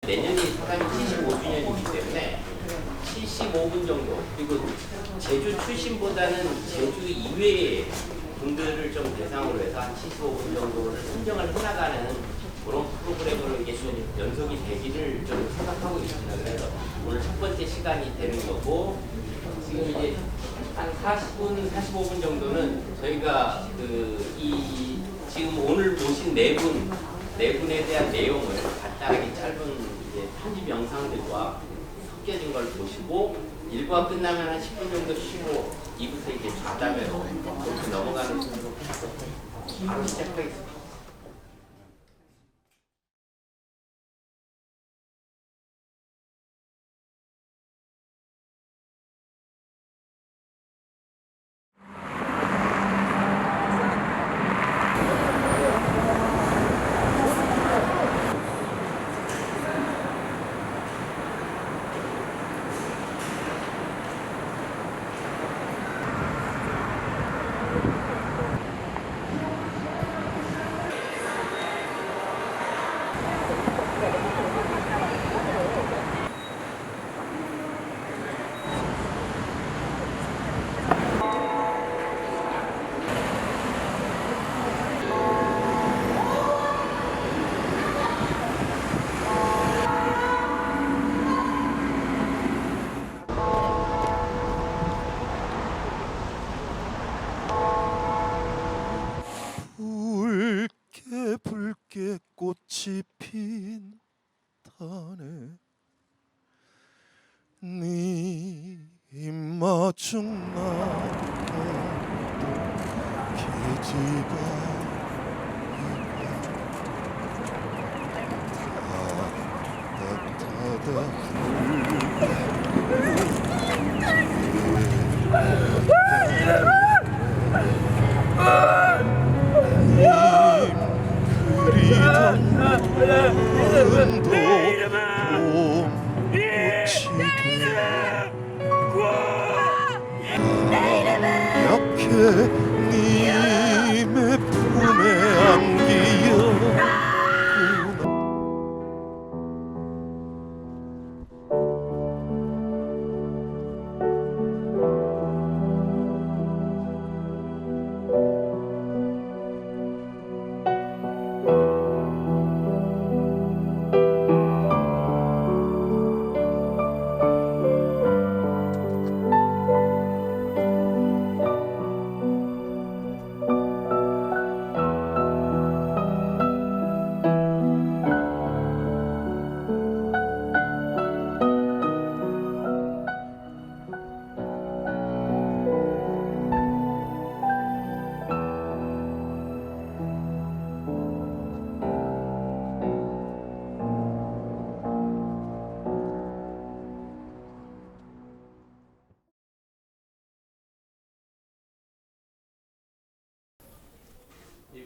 내년이 사람이 75주년이기 때문에 75분 정도, 그리고 제주 출신보다는 제주 이외의 분들을 좀 대상으로 해서 한 75분 정도를 선정을 해나가는 그런 프로그램으로 이게 좀 연속이 되기를 좀 생각하고 있습니다. 그래서 오늘 첫 번째 시간이 되는 거고, 지금 이제 한 40분, 45분 정도는 저희가 지금 오늘 모신 네 분에 대한 내용을 간단하게 짧은 이제 편집 영상들과 섞여진 걸 보시고, 1부가 끝나면 한 10분 정도 쉬고 2부터 이제 잡담회로 그렇게 넘어가는 순으로 바로 시작하겠습니다. 붉게 꽃이 핀다네. 네 입맞춘 나도 기지가 님의 품에 안기었구나.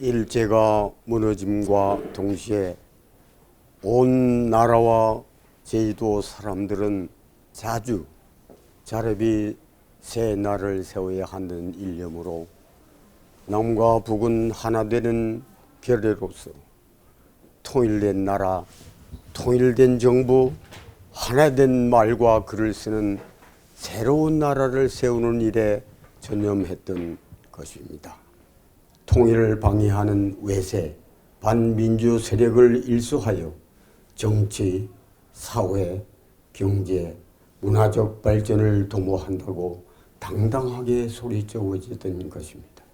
일제가 무너짐과 동시에 온 나라와 제주도 사람들은 자주 자립이 새 날을 세워야 한다는 일념으로 남과 북은 하나 되는 결의로서 통일된 나라, 통일된 정부, 하나된 말과 글을 쓰는 새로운 나라를 세우는 일에 전념했던 것입니다. 통일을 방해하는 외세, 반민주 세력을 일수하여 정치, 사회, 경제, 문화적 발전을 도모한다고 당당하게 소리쳐 외치던 것입니다.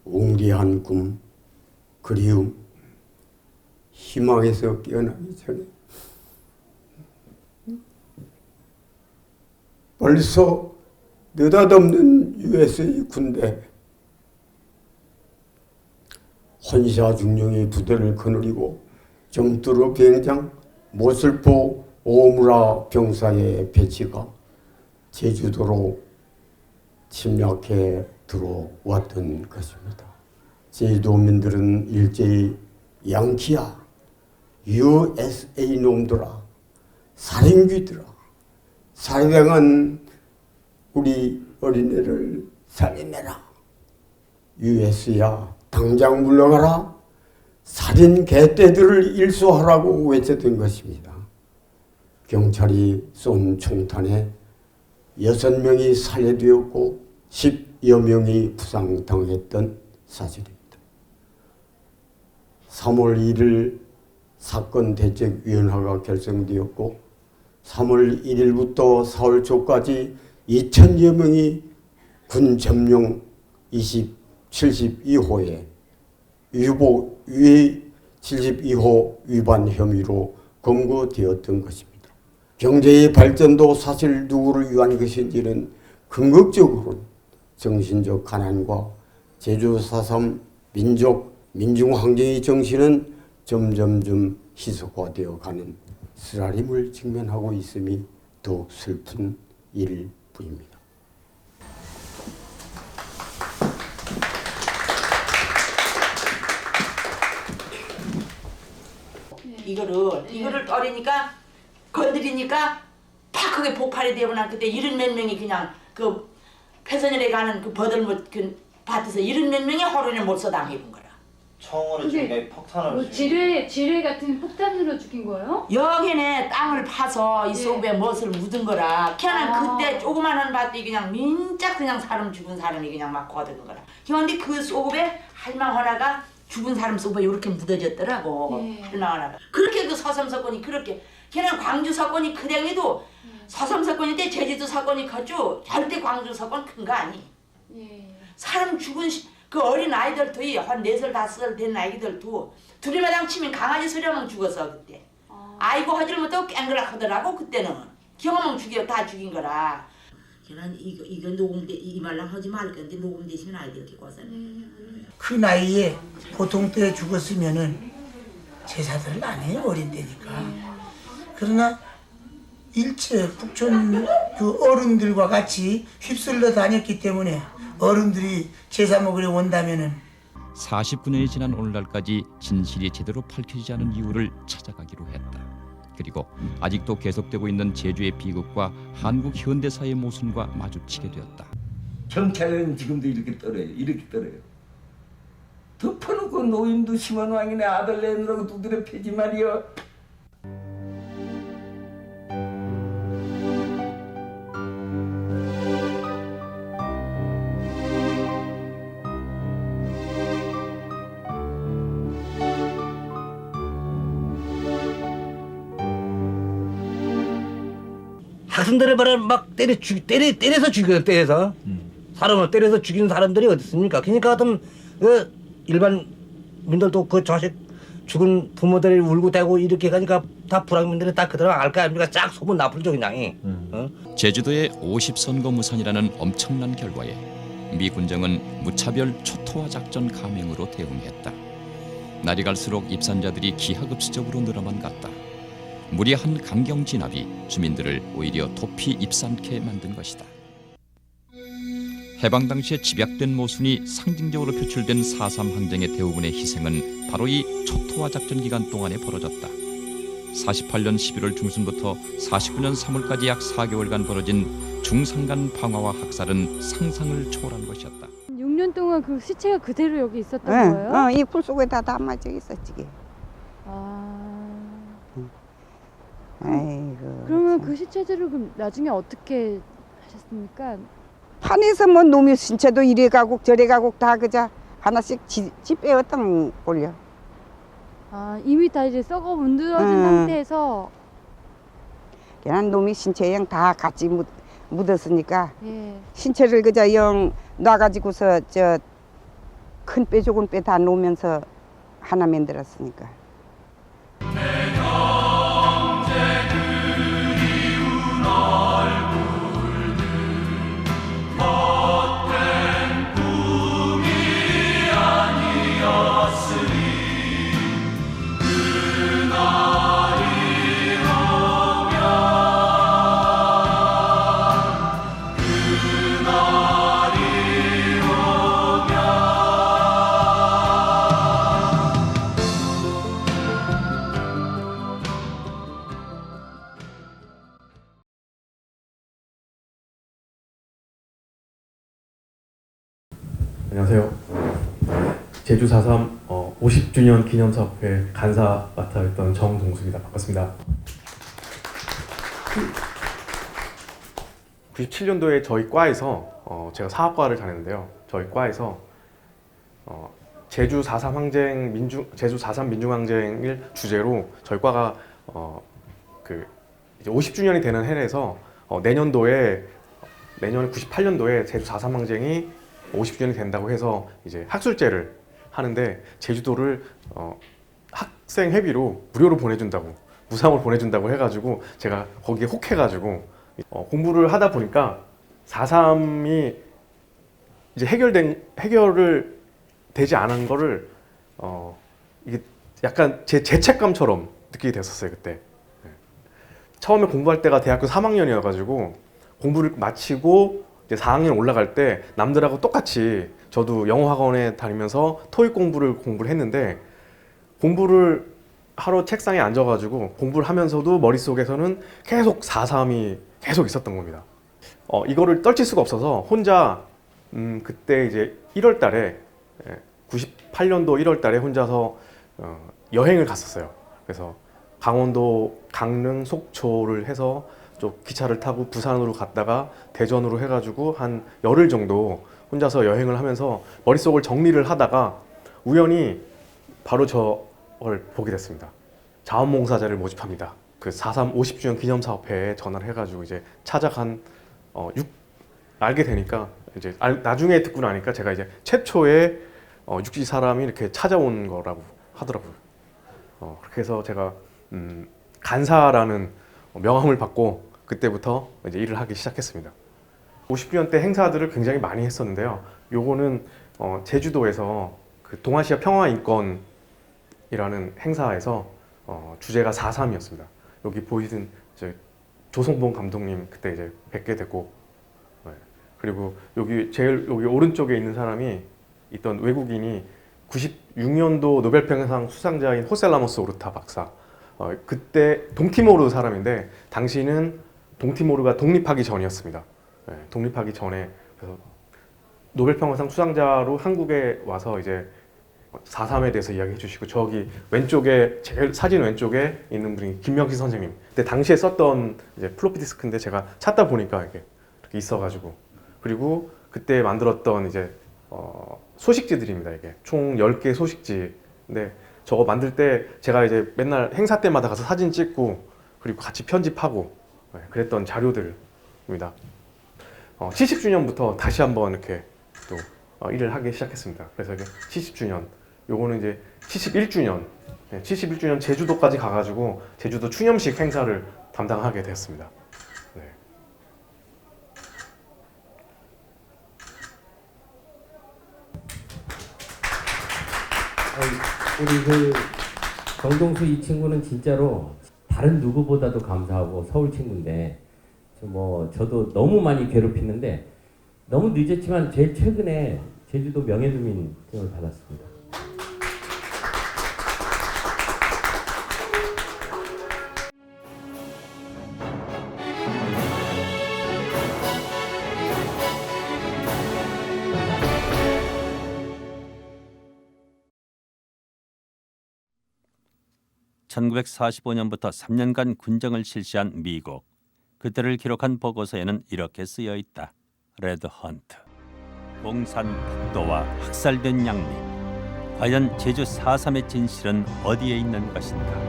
웅기한 꿈, 그리움, 희망에서 깨어나기 전에 벌써 느닷없는 USA 군대, 헌샤 중령이 부대를 거느리고 정뚜루 비행장, 모슬포 오무라 병사의 배치가 제주도로 침략해 들어왔던 것입니다. 제주도민들은 일제히 양키야, USA 놈들아, 살인귀들아, 살해당한 우리 어린애를 살려내라. US야 당장 물러가라. 살인 개떼들을 일소하라고 외쳤던 것입니다. 경찰이 쏜 총탄에 6명이 살해되었고 10여 명이 부상당했던 사실입니다. 3월 1일 사건대책위원회가 결성되었고 3월 1일부터 4월 초까지 2,000여 명이 군 점령 72호에 유보 72호 위반 혐의로 검거되었던 것입니다. 경제의 발전도 사실 누구를 위한 것인지는 궁극적으로 정신적 가난과 제주 4.3 민중항쟁의 정신은 점점점 희석화되어 가는 쓰라림을 직면하고 있음이 더욱 슬픈 일일 뿐입니다. 이거를 떨으니까 건드리니까 팍 그게 폭발이 되고 난 그때 70몇 명이 그냥 그 폐선열에 가는 그 버들못 그 밭에서 70몇 명이 호론에 몰서당해본 거라. 총으로 죽인 폭탄으로 뭐 지뢰 같은 폭탄으로 죽인 거예요? 여기에 땅을 파서 이 속에 멋을 묻은 거라. 걔는 그때 조그만한 밭이 그냥 민짝 그냥 사람 죽은 사람이 그냥 막 거둔 거라. 그런데 그 속에 할망 하나가 죽은 사람 속에 이렇게 묻어졌더라고. 할망 하나가. 그렇게 그 서섬 사건이 그렇게 걔는 광주 사건이 그냥해도 서섬 사건일 때 제주도 사건이 컸죠. 절대 광주 사건 큰 거 아니. 사람 죽은 그 어린 아이들도 한 4살 5살 된 아이들도 두리마당 치면 강아지 소리하면 죽었어 그때. 아이고 하질 못하고 깽그락 하더라고 그때는. 경험은 다 죽인 거라. 걔는 이거 녹음돼 이 말랑 하지 말 건데 녹음되시면 아이들 이렇게 꿔서네. 그 나이에 보통 때 죽었으면은 제사들을 안 해요 어린 때니까. 그러나 일체 북촌 그 어른들과 같이 휩쓸려 다녔기 때문에 어른들이 제사 먹으러 온다면은 49년이 지난 오늘날까지 진실이 제대로 밝혀지지 않은 이유를 찾아가기로 했다. 그리고 아직도 계속되고 있는 제주의 비극과 한국 현대사의 모순과 마주치게 되었다. 경찰은 지금도 이렇게 떨어요. 덮어놓고 노인도 심원왕이네 아들 내느라고 두드려 패지 말이여. 학생들을 막 때려서 죽여요. 때려서 사람을 때려서 죽이는 사람들이 어디 있습니까? 그러니까 같은 그 일반 민들도 그 자식 죽은 부모들이 울고 대고 이렇게 가니까 다 불황민들이 딱 그대로 알 거 아닙니까? 쫙 소문 나풀죠 그냥. 제주도의 50선거무산이라는 엄청난 결과에 미 군정은 무차별 초토화 작전 감행으로 대응했다. 날이 갈수록 입산자들이 기하급수적으로 늘어만 갔다. 무리한 강경 진압이 주민들을 오히려 도피 입산케 만든 것이다. 해방 당시에 집약된 모순이 상징적으로 표출된 4.3 항쟁의 대부분의 희생은 바로 이 초토화 작전 기간 동안에 벌어졌다. 48년 11월 중순부터 49년 3월까지 약 4개월간 벌어진 중산간 방화와 학살은 상상을 초월한 것이었다. 6년 동안 그 시체가 그대로 여기 있었던 거예요? 이 풀 속에 다 담아져 있었지. 아이고. 그러면 그 시체들을 그럼 나중에 어떻게 하셨습니까? 판에서 뭐 놈의 신체도 이래 가고 저래 가고 다 그자 하나씩 지 빼었던 꼴이야. 이미 다 이제 썩어 문드러진 상태에서 그냥 놈의 신체랑 다 같이 묻었으니까 신체를 그자 영 놔가지고서 저 큰 뼈 조금 뼈 다 놓으면서 하나 만들었으니까. 안녕하세요. 제주 4.3 50주년 기념사업회 간사 맡아있던 정동숙입니다. 반갑습니다. 97년도에 저희 과에서 제가 사학과를 다녔는데요. 저희 과에서 제주 4.3 민중항쟁을 주제로 저희 과가 이제 50주년이 되는 해에서 내년에 98년도에 제주 4.3 항쟁이 50주년이 된다고 해서 이제 학술제를 하는데 제주도를 학생 회비로 무료로 보내준다고, 무상으로 보내준다고 해가지고 제가 거기에 혹해가지고 공부를 하다 보니까 4.3이 이제 해결을 되지 않은 거를 이게 약간 제 죄책감처럼 느끼게 됐었어요 그때. 처음에 공부할 때가 대학교 3학년이어가지고 공부를 마치고 이제 4학년 올라갈 때 남들하고 똑같이 저도 영어 학원에 다니면서 토익 공부를 했는데, 공부를 하러 책상에 앉아가지고 공부를 하면서도 머릿속에서는 계속 4.3이 계속 있었던 겁니다. 이거를 떨칠 수가 없어서 혼자 그때 이제 1월 달에 98년도 1월 달에 혼자서 여행을 갔었어요. 그래서 강원도 강릉 속초를 해서 좀 기차를 타고 부산으로 갔다가 대전으로 해가지고 한 열흘 정도 혼자서 여행을 하면서 머릿속을 정리를 하다가 우연히 바로 저걸 보게 됐습니다. 자원봉사자를 모집합니다. 그 4.3 50주년 기념사업회에 전화를 해가지고 이제 찾아간 알게 되니까 이제 나중에 듣고 나니까 제가 이제 최초의 육지 사람이 이렇게 찾아온 거라고 하더라고요. 그렇게 해서 제가 간사라는 명함을 받고 그때부터 이제 일을 하기 시작했습니다. 50주년 때 행사들을 굉장히 많이 했었는데요. 요거는 제주도에서 그 동아시아 평화인권이라는 행사에서 주제가 4.3이었습니다. 여기 보이신 조성봉 감독님 그때 이제 뵙게 됐고, 그리고 여기 여기 오른쪽에 있는 사람이 있던 외국인이 96년도 노벨평화상 수상자인 호세 라모스 오르타 박사. 그때 동티모르 사람인데 당시는 동티모르가 독립하기 전이었습니다. 독립하기 전에 그래서 노벨평화상 수상자로 한국에 와서 이제 4.3에 대해서 이야기해 주시고, 저기 왼쪽에 제일 사진 왼쪽에 있는 분이 김명희 선생님. 근데 당시에 썼던 이제 플로피 디스크인데 제가 찾다 보니까 이렇게 있어가지고, 그리고 그때 만들었던 이제 소식지들입니다. 이게 총 10개 소식지. 근데 저거 만들 때 제가 이제 맨날 행사 때마다 가서 사진 찍고 그리고 같이 편집하고 그랬던 자료들입니다. 70주년부터 다시 한번 이렇게 또 일을 하기 시작했습니다. 그래서 이게 70주년, 요거는 이제 71주년, 71주년 제주도까지 가가지고 제주도 추념식 행사를 담당하게 되었습니다. 네. 우리 그 정동수 이 친구는 진짜로 다른 누구보다도 감사하고 서울 친구인데 저도 너무 많이 괴롭히는데 너무 늦었지만 제일 최근에 제주도 명예주민증을 받았습니다. (1945년부터) 3년간 군정을 실시한 미국. 그때를 기록한 보고서에는 이렇게 쓰여 있다. 레드 헌트. 봉산 폭도와 학살된 양민. 과연 제주 4.3의 진실은 어디에 있는 것인가?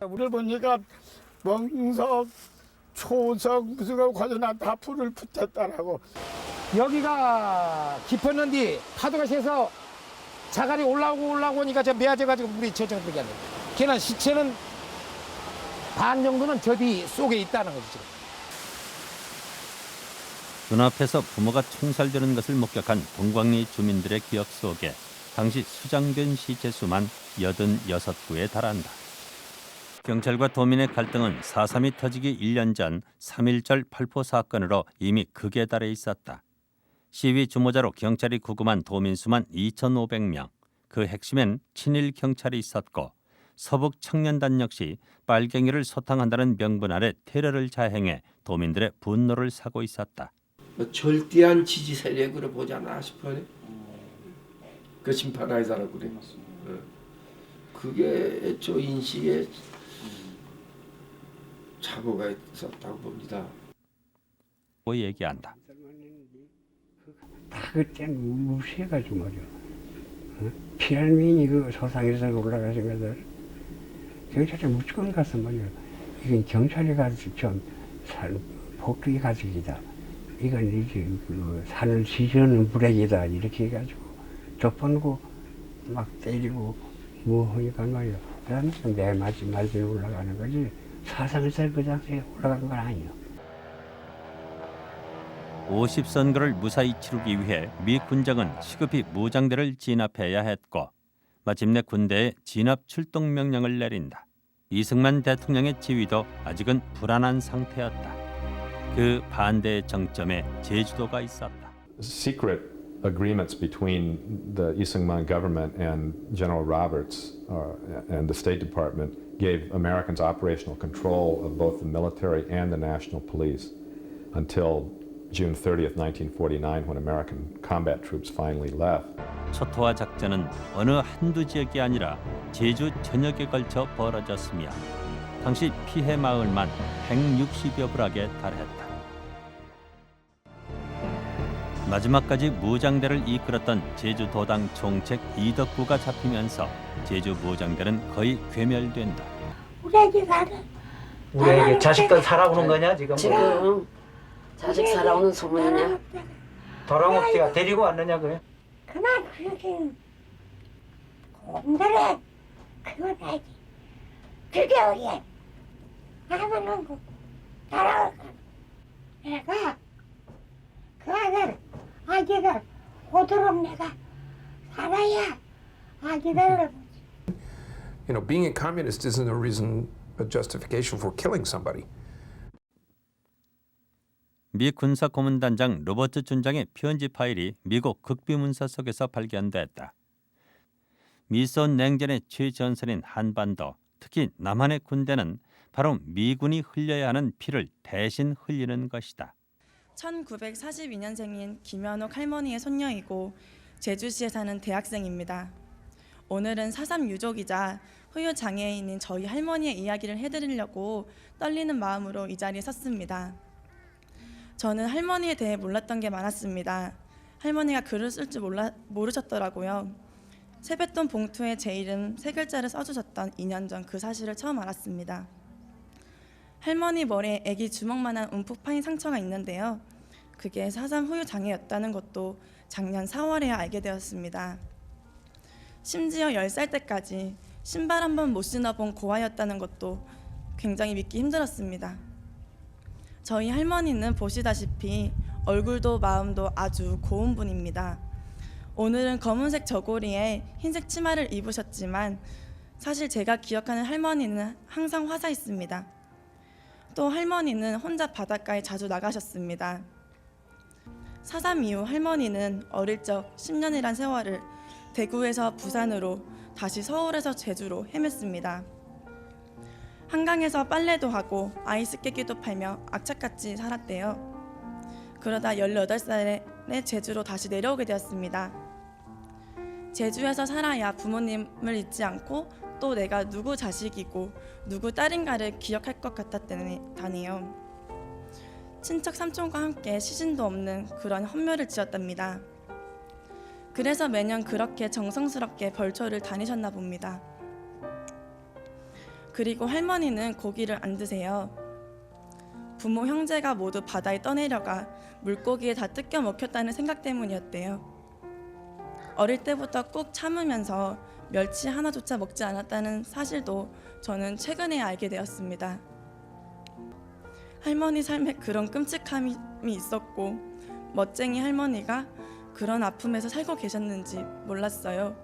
우리를 보니까 멍석, 초석, 무슨 거 과전한 다 불을 붙였다라고. 여기가 깊었는데 파도가 세서 자갈이 올라오고 오니까 저 메아져가지고 물이 저정도게 하네. 걔는 시체는 반 정도는 저 뒤 속에 있다는 거죠. 눈앞에서 부모가 총살되는 것을 목격한 동광리 주민들의 기억 속에 당시 수장된 시체 수만 86구에 달한다. 경찰과 도민의 갈등은 4.3이 터지기 1년 전 3.1절 발포 사건으로 이미 극에 달해 있었다. 시위 주모자로 경찰이 구금한 도민 수만 2,500명. 그 핵심엔 친일 경찰이 있었고 서북 청년단 역시 빨갱이를 소탕한다는 명분 아래 테러를 자행해 도민들의 분노를 사고 있었다. 절대한 지지 세력으로 보지 않나 싶어요. 그 심판하이사라고 그래. 그게 저 인식에 착오가 있었다고 봅니다. 얘기한다. 다 그때는 무시해가지고 말이야. 피라민이 그 소상에서 올라가신 것들 경찰에 무조건 가서 말이야. 이건 경찰이 가서 좀 복귀 가족이다. 이건 이제 그 산을 지저는 불행이다. 이렇게 해가지고 덮어놓고 막 때리고 뭐 하니까 말이야. 그다음에 내 마지막에 올라가는 거지. 사상에서 그 장소에 올라간 건 아니야. 50선거를 무사히 치르기 위해 미 군정은 시급히 무장대를 진압해야 했고 마침내 군대에 진압 출동 명령을 내린다. 이승만 대통령의 지위도 아직은 불안한 상태였다. 그 반대의 정점에 제주도가 있었다. Secret agreements between the Isengman government and General Roberts and the State Department gave Americans operational control of both the military and the national police until June 30th, 1949, when American combat troops finally left. 초토화 작전은 어느 한두 지역이 아니라 제주 전역에 걸쳐 벌어졌으며 당시 피해 마을만 160여 불악에 달했다. 마지막까지 무장대를 이끌었던 제주도당 총책 이덕구가 잡히면서 제주 무장대는 거의 괴멸된다. 우리 애기 자식들 살아오는 거냐 지금? 지금 자식 살아오는 소문이냐? 도랑옥지가 데리고 왔느냐 그래? 그만 그러긴 곰들에 그건 아니 그게 어디야 하면은 뭐 따라올 거 내가 그 아들 아기들 오도록 내가 살아야 아기들을 You know, being a communist isn't a reason, a justification for killing somebody. 미 군사 고문단장 로버트 준장의 편지 파일이 미국 극비문서 속에서 발견됐다. 미소 냉전의 최전선인 한반도, 특히 남한의 군대는 바로 미군이 흘려야 하는 피를 대신 흘리는 것이다. 1942년생인 김현옥 할머니의 손녀이고 제주시에 사는 대학생입니다. 오늘은 4.3 유족이자 후유 장애인인 저희 할머니의 이야기를 해드리려고 떨리는 마음으로 이 자리에 섰습니다. 저는 할머니에 대해 몰랐던 게 많았습니다. 할머니가 글을 쓸 줄 모르셨더라고요. 세뱃돈 봉투에 제 이름 3글자를 써주셨던 2년 전 그 사실을 처음 알았습니다. 할머니 머리에 애기 주먹만한 움푹 파인 상처가 있는데요. 그게 4.3 후유 장애였다는 것도 작년 4월에야 알게 되었습니다. 심지어 10살 때까지 신발 한 번 못 신어본 고아였다는 것도 굉장히 믿기 힘들었습니다. 저희 할머니는 보시다시피 얼굴도 마음도 아주 고운 분입니다. 오늘은 검은색 저고리에 흰색 치마를 입으셨지만 사실 제가 기억하는 할머니는 항상 화사했습니다. 또 할머니는 혼자 바닷가에 자주 나가셨습니다. 4.3 이후 할머니는 어릴 적 10년이란 세월을 대구에서 부산으로 다시 서울에서 제주로 헤맸습니다. 한강에서 빨래도 하고 아이스깨끼도 팔며 악착같이 살았대요. 그러다 18살에 제주로 다시 내려오게 되었습니다. 제주에서 살아야 부모님을 잊지 않고 또 내가 누구 자식이고 누구 딸인가를 기억할 것 같았다네요. 친척 삼촌과 함께 시신도 없는 그런 헌묘를 지었답니다. 그래서 매년 그렇게 정성스럽게 벌초를 다니셨나 봅니다. 그리고 할머니는 고기를 안 드세요. 부모 형제가 모두 바다에 떠내려가 물고기에 다 뜯겨 먹혔다는 생각 때문이었대요. 어릴 때부터 꾹 참으면서 멸치 하나조차 먹지 않았다는 사실도 저는 최근에 알게 되었습니다. 할머니 삶에 그런 끔찍함이 있었고 멋쟁이 할머니가 그런 아픔에서 살고 계셨는지 몰랐어요.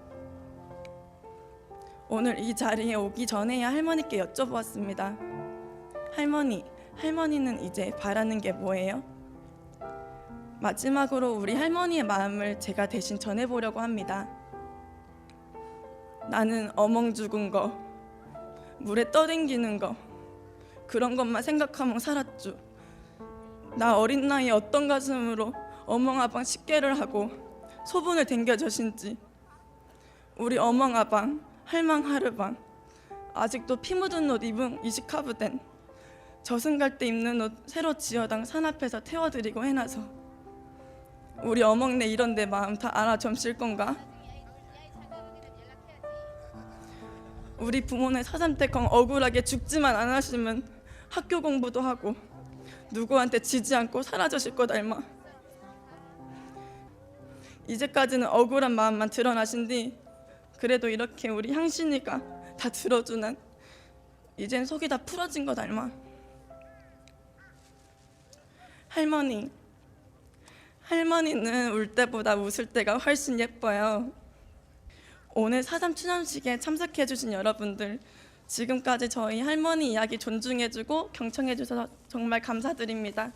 오늘 이 자리에 오기 전에야 할머니께 여쭤보았습니다. 할머니는 이제 바라는 게 뭐예요? 마지막으로 우리 할머니의 마음을 제가 대신 전해보려고 합니다. 나는 어멍 죽은 거, 물에 떠댕기는 거 그런 것만 생각하며 살았죠. 나 어린 나이에 어떤 가슴으로 어멍아방 식계를 하고 소분을 댕겨주신지. 우리 어멍아방 할망하르방 아직도 피 묻은 옷 입은 이식하부된 저승 갈 때 입는 옷 새로 지어당 산 앞에서 태워드리고 해놔서 우리 어멍네 이런 내 마음 다 알아 점실 건가? 우리 부모네 사삼태컹 억울하게 죽지만 안 하시면 학교 공부도 하고 누구한테 지지 않고 사라지실 것 닮아. 이제까지는 억울한 마음만 드러나신 뒤 그래도 이렇게 우리 향신이가 다 들어주는 이젠 속이 다 풀어진 것 닮아. 할머니는 울 때보다 웃을 때가 훨씬 예뻐요. 오늘 4.3 추념식에 참석해주신 여러분들 지금까지 저희 할머니 이야기 존중해주고 경청해주셔서 정말 감사드립니다.